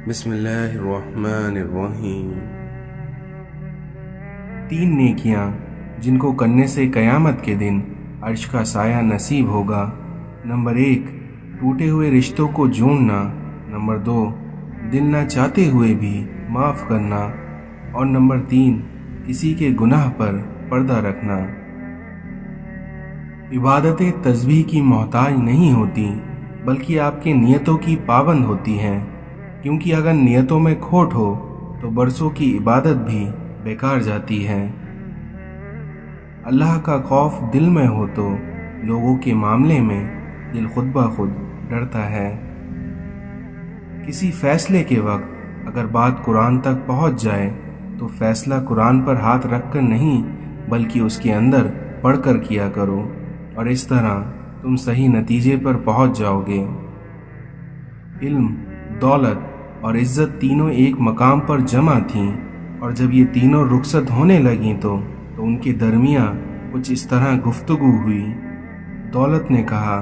بسم اللہ الرحمن الرحیم۔ 3 نیکیاں جن کو کرنے سے قیامت کے دن عرش کا سایہ نصیب ہوگا۔ نمبر 1، ٹوٹے ہوئے رشتوں کو جوڑنا۔ نمبر 2، دل نہ چاہتے ہوئے بھی معاف کرنا۔ اور نمبر 3، کسی کے گناہ پر پردہ رکھنا۔ عبادتیں تسبیح کی محتاج نہیں ہوتی بلکہ آپ کی نیتوں کی پابند ہوتی ہیں، کیونکہ اگر نیتوں میں کھوٹ ہو تو برسوں کی عبادت بھی بیکار جاتی ہے۔ اللہ کا خوف دل میں ہو تو لوگوں کے معاملے میں دل خود بخود ڈرتا ہے۔ کسی فیصلے کے وقت اگر بات قرآن تک پہنچ جائے تو فیصلہ قرآن پر ہاتھ رکھ کر نہیں بلکہ اس کے اندر پڑھ کر کیا کرو، اور اس طرح تم صحیح نتیجے پر پہنچ جاؤ گے۔ علم، دولت اور عزت تینوں ایک مقام پر جمع تھیں، اور جب یہ تینوں رخصت ہونے لگیں تو ان کے درمیان کچھ اس طرح گفتگو ہوئی۔ دولت نے کہا،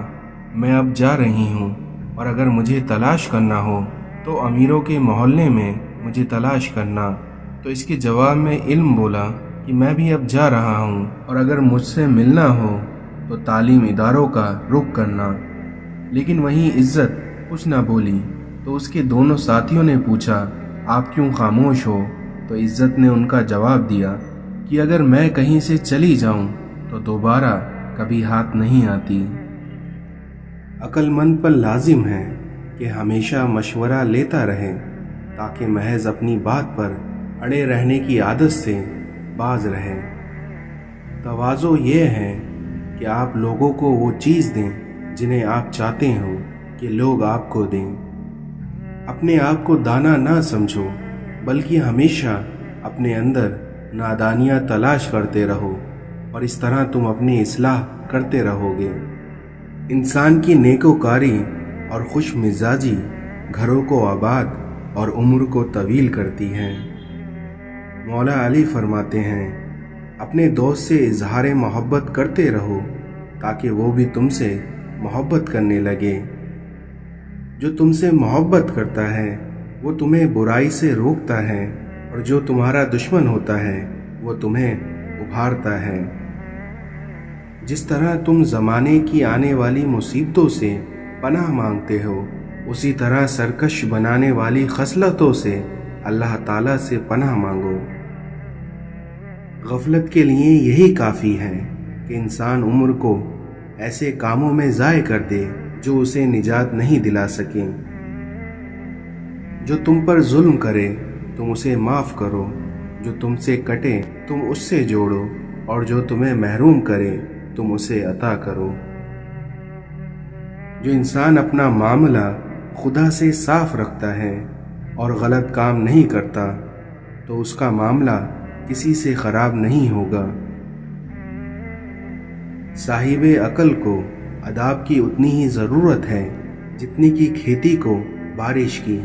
میں اب جا رہی ہوں، اور اگر مجھے تلاش کرنا ہو تو امیروں کے محلے میں مجھے تلاش کرنا۔ تو اس کے جواب میں علم بولا کہ میں بھی اب جا رہا ہوں، اور اگر مجھ سے ملنا ہو تو تعلیم اداروں کا رخ کرنا۔ لیکن وہیں عزت کچھ نہ بولی، تو اس کے دونوں ساتھیوں نے پوچھا، آپ کیوں خاموش ہو؟ تو عزت نے ان کا جواب دیا کہ اگر میں کہیں سے چلی جاؤں تو دوبارہ کبھی ہاتھ نہیں آتی۔ عقل مند پر لازم ہے کہ ہمیشہ مشورہ لیتا رہے تاکہ محض اپنی بات پر اڑے رہنے کی عادت سے باز رہے۔ تواضع یہ ہے کہ آپ لوگوں کو وہ چیز دیں جنہیں آپ چاہتے ہو کہ لوگ آپ کو دیں۔ اپنے آپ کو دانا نہ سمجھو بلکہ ہمیشہ اپنے اندر نادانیاں تلاش کرتے رہو، اور اس طرح تم اپنی اصلاح کرتے رہو گے۔ انسان کی نیکوکاری اور خوش مزاجی گھروں کو آباد اور عمر کو طویل کرتی ہے۔ مولا علی فرماتے ہیں، اپنے دوست سے اظہار محبت کرتے رہو تاکہ وہ بھی تم سے محبت کرنے لگے۔ جو تم سے محبت کرتا ہے وہ تمہیں برائی سے روکتا ہے، اور جو تمہارا دشمن ہوتا ہے وہ تمہیں ابھارتا ہے۔ جس طرح تم زمانے کی آنے والی مصیبتوں سے پناہ مانگتے ہو، اسی طرح سرکش بنانے والی خصلتوں سے اللہ تعالیٰ سے پناہ مانگو۔ غفلت کے لیے یہی کافی ہے کہ انسان عمر کو ایسے کاموں میں ضائع کر دے جو اسے نجات نہیں دلا سکیں۔ جو تم پر ظلم کرے تم اسے معاف کرو، جو تم سے کٹے تم اس سے جوڑو، اور جو تمہیں محروم کرے تم اسے عطا کرو۔ جو انسان اپنا معاملہ خدا سے صاف رکھتا ہے اور غلط کام نہیں کرتا تو اس کا معاملہ کسی سے خراب نہیں ہوگا۔ صاحب عقل کو اداب کی اتنی ہی ضرورت ہے جتنی کی کھیتی کو بارش کی۔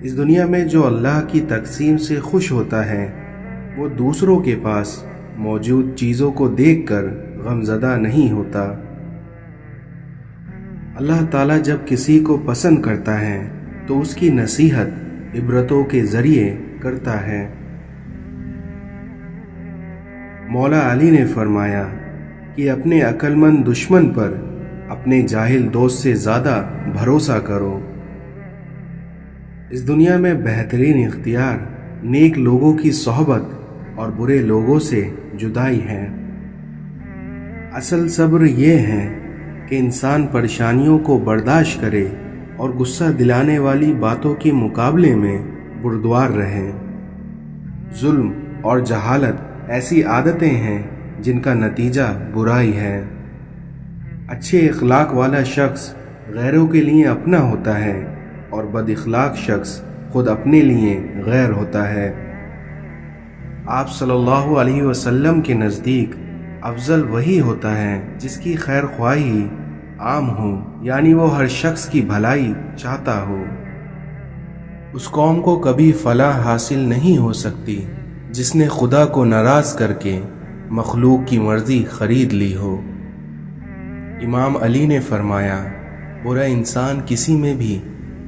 اس دنیا میں جو اللہ کی تقسیم سے خوش ہوتا ہے وہ دوسروں کے پاس موجود چیزوں کو دیکھ کر غمزدہ نہیں ہوتا۔ اللہ تعالیٰ جب کسی کو پسند کرتا ہے تو اس کی نصیحت عبرتوں کے ذریعے کرتا ہے۔ مولا علی نے فرمایا کہ اپنے عقل مند دشمن پر اپنے جاہل دوست سے زیادہ بھروسہ کرو۔ اس دنیا میں بہترین اختیار نیک لوگوں کی صحبت اور برے لوگوں سے جدائی ہے۔ اصل صبر یہ ہے کہ انسان پریشانیوں کو برداشت کرے اور غصہ دلانے والی باتوں کے مقابلے میں بردبار رہے۔ ظلم اور جہالت ایسی عادتیں ہیں جن کا نتیجہ برائی ہے۔ اچھے اخلاق والا شخص غیروں کے لیے اپنا ہوتا ہے، اور بد اخلاق شخص خود اپنے لیے غیر ہوتا ہے۔ آپ صلی اللہ علیہ وسلم کے نزدیک افضل وہی ہوتا ہے جس کی خیر خواہی عام ہو، یعنی وہ ہر شخص کی بھلائی چاہتا ہو۔ اس قوم کو کبھی فلاح حاصل نہیں ہو سکتی جس نے خدا کو ناراض کر کے مخلوق کی مرضی خرید لی ہو۔ امام علی نے فرمایا، برا انسان کسی میں بھی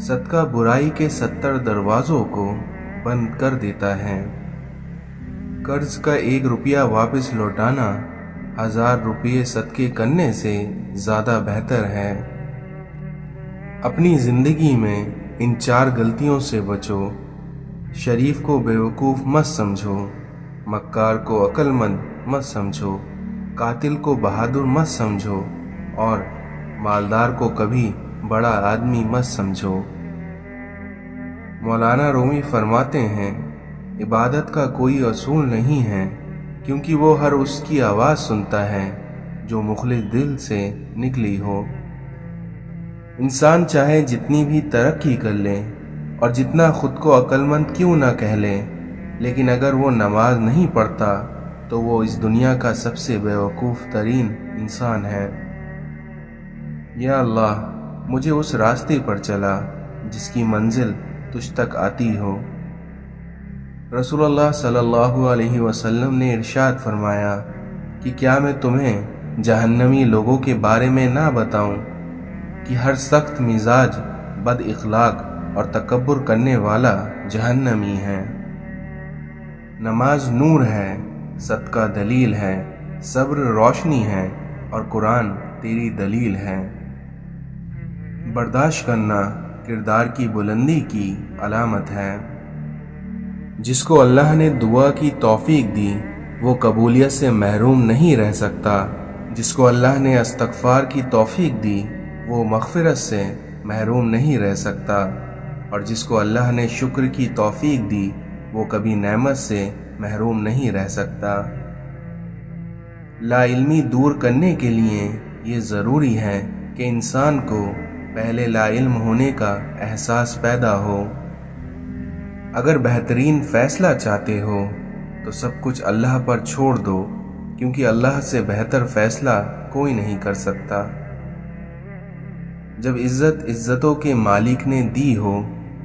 صدقہ برائی کے 70 دروازوں کو بند کر دیتا ہے۔ قرض کا 1 روپیہ واپس لوٹانا 1000 روپے صدقے کرنے سے زیادہ بہتر ہے۔ اپنی زندگی میں ان 4 غلطیوں سے بچو۔ شریف کو بیوقوف مت سمجھو، مکار کو عقل مند مت سمجھو، قاتل کو بہادر مت سمجھو اور مالدار کو کبھی بڑا آدمی مت سمجھو۔ مولانا رومی فرماتے ہیں، عبادت کا کوئی اصول نہیں ہے، کیونکہ وہ ہر اس کی آواز سنتا ہے جو مخلص دل سے نکلی ہو۔ انسان چاہے جتنی بھی ترقی کر لے اور جتنا خود کو عقل مند کیوں نہ کہہ لے، لیکن اگر وہ نماز نہیں پڑھتا تو وہ اس دنیا کا سب سے بیوقوف ترین انسان ہے۔ یا اللہ، مجھے اس راستے پر چلا جس کی منزل تجھ تک آتی ہو۔ رسول اللہ صلی اللہ علیہ وسلم نے ارشاد فرمایا کہ کیا میں تمہیں جہنمی لوگوں کے بارے میں نہ بتاؤں کہ ہر سخت مزاج، بد اخلاق اور تکبر کرنے والا جہنمی ہے۔ نماز نور ہے، صدقہ دلیل ہے، صبر روشنی ہے اور قرآن تیری دلیل ہے۔ برداشت کرنا کردار کی بلندی کی علامت ہے۔ جس کو اللہ نے دعا کی توفیق دی وہ قبولیت سے محروم نہیں رہ سکتا۔ جس کو اللہ نے استغفار کی توفیق دی وہ مغفرت سے محروم نہیں رہ سکتا، اور جس کو اللہ نے شکر کی توفیق دی وہ کبھی نعمت سے محروم نہیں رہ سکتا۔ لا علمی دور کرنے کے لیے یہ ضروری ہے کہ انسان کو پہلے لا علم ہونے کا احساس پیدا ہو۔ اگر بہترین فیصلہ چاہتے ہو تو سب کچھ اللہ پر چھوڑ دو، کیونکہ اللہ سے بہتر فیصلہ کوئی نہیں کر سکتا۔ جب عزت عزتوں کے مالک نے دی ہو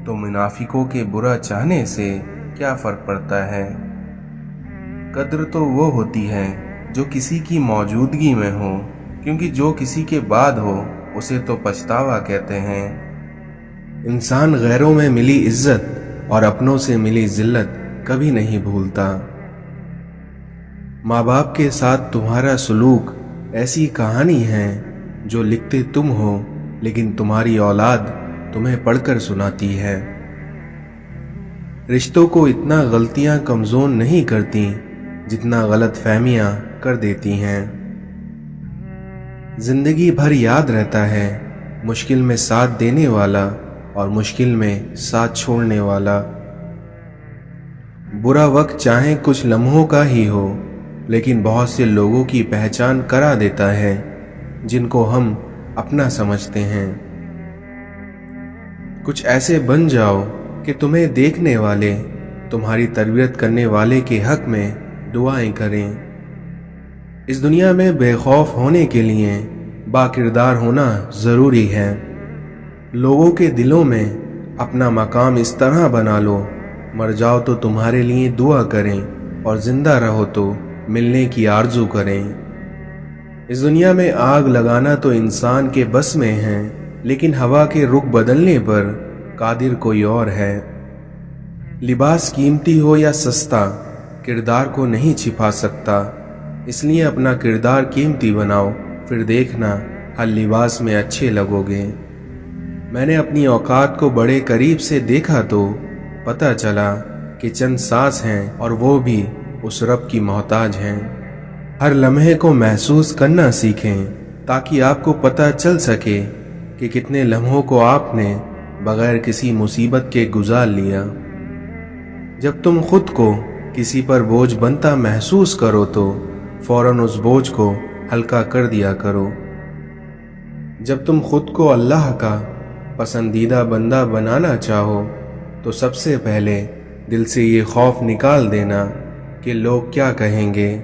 تو منافقوں کے برا چاہنے سے کیا فرق پڑتا ہے؟ قدر تو وہ ہوتی ہے جو کسی کی موجودگی میں ہو، کیونکہ جو کسی کے بعد ہو اسے تو پچھتاوا کہتے ہیں۔ انسان غیروں میں ملی عزت اور اپنوں سے ملی ذلت کبھی نہیں بھولتا۔ ماں باپ کے ساتھ تمہارا سلوک ایسی کہانی ہے جو لکھتے تم ہو لیکن تمہاری اولاد تمہیں پڑھ کر سناتی ہے۔ رشتوں کو اتنا غلطیاں کمزور نہیں کرتی جتنا غلط فہمیاں کر دیتی ہیں۔ زندگی بھر یاد رہتا ہے مشکل میں ساتھ دینے والا اور مشکل میں ساتھ چھوڑنے والا۔ برا وقت چاہے کچھ لمحوں کا ہی ہو لیکن بہت سے لوگوں کی پہچان کرا دیتا ہے جن کو ہم اپنا سمجھتے ہیں۔ کچھ ایسے بن جاؤ کہ تمہیں دیکھنے والے تمہاری تربیت کرنے والے کے حق میں دعائیں کریں۔ اس دنیا میں بے خوف ہونے کے لیے با کردار ہونا ضروری ہے۔ لوگوں کے دلوں میں اپنا مقام اس طرح بنا لو، مر جاؤ تو تمہارے لیے دعا کریں اور زندہ رہو تو ملنے کی آرزو کریں۔ اس دنیا میں آگ لگانا تو انسان کے بس میں ہے، لیکن ہوا کے رخ بدلنے پر قادر کوئی اور ہے۔ لباس قیمتی ہو یا سستا، کردار کو نہیں چھپا سکتا، اس لیے اپنا کردار قیمتی بناؤ، پھر دیکھنا ہر لباس میں اچھے لگو گے۔ میں نے اپنی اوقات کو بڑے قریب سے دیکھا تو پتہ چلا کہ چند سانس ہیں اور وہ بھی اس رب کی محتاج ہیں۔ ہر لمحے کو محسوس کرنا سیکھیں تاکہ آپ کو پتہ چل سکے کہ کتنے لمحوں کو آپ نے بغیر کسی مصیبت کے گزار لیا۔ جب تم خود کو کسی پر بوجھ بنتا محسوس کرو تو فوراً اس بوجھ کو ہلکا کر دیا کرو۔ جب تم خود کو اللہ کا پسندیدہ بندہ بنانا چاہو تو سب سے پہلے دل سے یہ خوف نکال دینا کہ لوگ کیا کہیں گے۔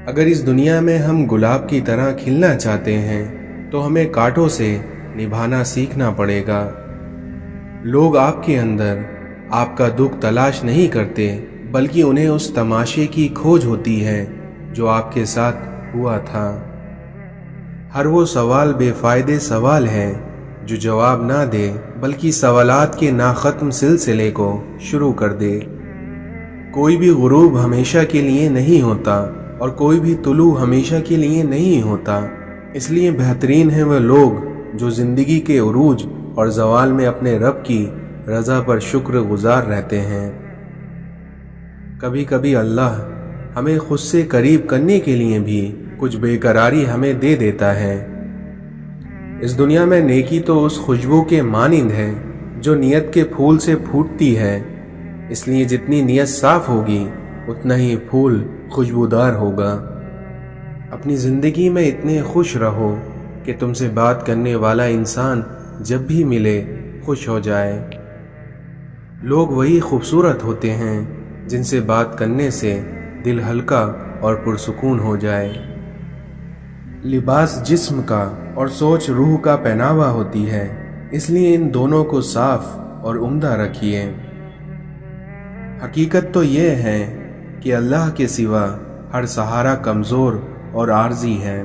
اگر اس دنیا میں ہم گلاب کی طرح کھلنا چاہتے ہیں تو ہمیں کانٹوں سے نبھانا سیکھنا پڑے گا۔ لوگ آپ کے اندر آپ کا دکھ تلاش نہیں کرتے، بلکہ انہیں اس تماشے کی کھوج ہوتی ہے جو آپ کے ساتھ ہوا تھا۔ ہر وہ سوال بے فائدے سوال ہے جو جواب نہ دے بلکہ سوالات کے ناختم سلسلے کو شروع کر دے۔ کوئی بھی غروب ہمیشہ کے لیے نہیں ہوتا اور کوئی بھی طلوع ہمیشہ کے لیے نہیں ہوتا، اس لیے بہترین ہیں وہ لوگ جو زندگی کے عروج اور زوال میں اپنے رب کی رضا پر شکر گزار رہتے ہیں۔ کبھی کبھی اللہ ہمیں خود سے قریب کرنے کے لیے بھی کچھ بے قراری ہمیں دے دیتا ہے۔ اس دنیا میں نیکی تو اس خوشبو کے مانند ہے جو نیت کے پھول سے پھوٹتی ہے، اس لیے جتنی نیت صاف ہوگی اتنا ہی پھول خوشبودار ہوگا۔ اپنی زندگی میں اتنے خوش رہو کہ تم سے بات کرنے والا انسان جب بھی ملے خوش ہو جائے۔ لوگ وہی خوبصورت ہوتے ہیں جن سے بات کرنے سے دل ہلکا اور پرسکون ہو جائے۔ لباس جسم کا اور سوچ روح کا پہناوا ہوتی ہے، اس لیے ان دونوں کو صاف اور عمدہ رکھیے۔ حقیقت تو یہ ہے کہ اللہ کے سوا ہر سہارا کمزور اور عارضی ہے۔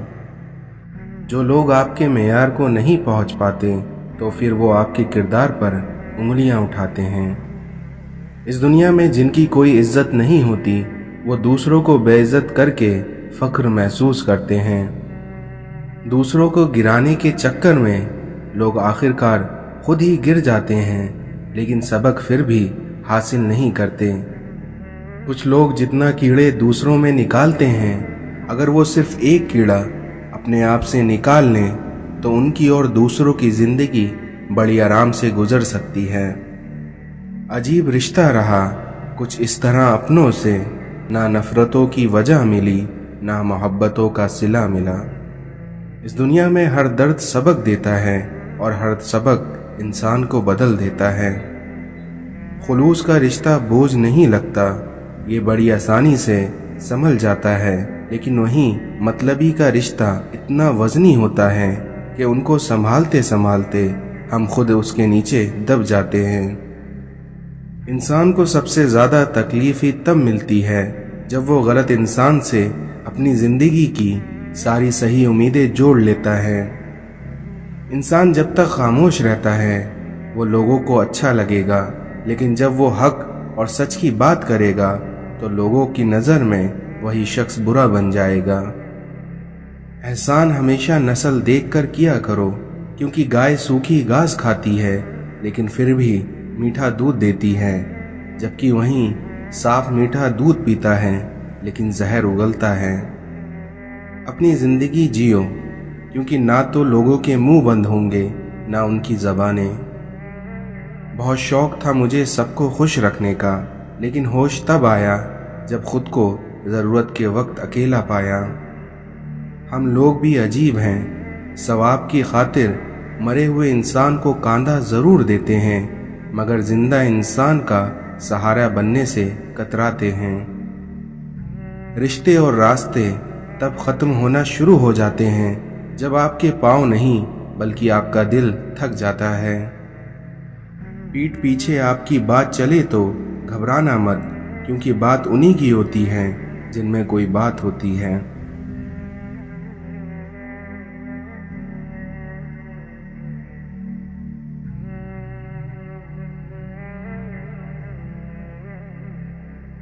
جو لوگ آپ کے معیار کو نہیں پہنچ پاتے تو پھر وہ آپ کے کردار پر انگلیاں اٹھاتے ہیں۔ اس دنیا میں جن کی کوئی عزت نہیں ہوتی وہ دوسروں کو بے عزت کر کے فخر محسوس کرتے ہیں۔ دوسروں کو گرانے کے چکر میں لوگ آخرکار خود ہی گر جاتے ہیں، لیکن سبق پھر بھی حاصل نہیں کرتے۔ کچھ لوگ جتنا کیڑے دوسروں میں نکالتے ہیں، اگر وہ صرف ایک کیڑا اپنے آپ سے نکال لیں تو ان کی اور دوسروں کی زندگی بڑی آرام سے گزر سکتی ہے۔ عجیب رشتہ رہا کچھ اس طرح اپنوں سے، نہ نفرتوں کی وجہ ملی نہ محبتوں کا صلہ ملا۔ اس دنیا میں ہر درد سبق دیتا ہے اور ہر سبق انسان کو بدل دیتا ہے۔ خلوص کا رشتہ بوجھ نہیں لگتا، یہ بڑی آسانی سے سنبھل جاتا ہے، لیکن وہیں مطلبی کا رشتہ اتنا وزنی ہوتا ہے کہ ان کو سنبھالتے سنبھالتے ہم خود اس کے نیچے دب جاتے ہیں۔ انسان کو سب سے زیادہ تکلیف ہی تب ملتی ہے جب وہ غلط انسان سے اپنی زندگی کی ساری صحیح امیدیں جوڑ لیتا ہے۔ انسان جب تک خاموش رہتا ہے وہ لوگوں کو اچھا لگے گا، لیکن جب وہ حق اور سچ کی بات کرے گا تو لوگوں کی نظر میں وہی شخص برا بن جائے گا۔ احسان ہمیشہ نسل دیکھ کر کیا کرو، کیونکہ گائے سوکھی گھاس کھاتی ہے لیکن پھر بھی میٹھا دودھ دیتی ہے، جبکہ وہیں صاف میٹھا دودھ پیتا ہے لیکن زہر اگلتا ہے۔ اپنی زندگی جیو، کیونکہ نہ تو لوگوں کے منہ بند ہوں گے نہ ان کی زبانیں۔ بہت شوق تھا مجھے سب کو خوش رکھنے کا، لیکن ہوش تب آیا جب خود کو ضرورت کے وقت اکیلا پایا۔ ہم لوگ بھی عجیب ہیں، ثواب کی خاطر مرے ہوئے انسان کو کاندھا ضرور دیتے ہیں، مگر زندہ انسان کا سہارا بننے سے کتراتے ہیں۔ رشتے اور راستے تب ختم ہونا شروع ہو جاتے ہیں جب آپ کے پاؤں نہیں بلکہ آپ کا دل تھک جاتا ہے۔ پیٹھ پیچھے آپ کی بات چلے تو گھبرانا مت، کیونکہ بات انہی کی ہوتی ہے جن میں کوئی بات ہوتی ہے۔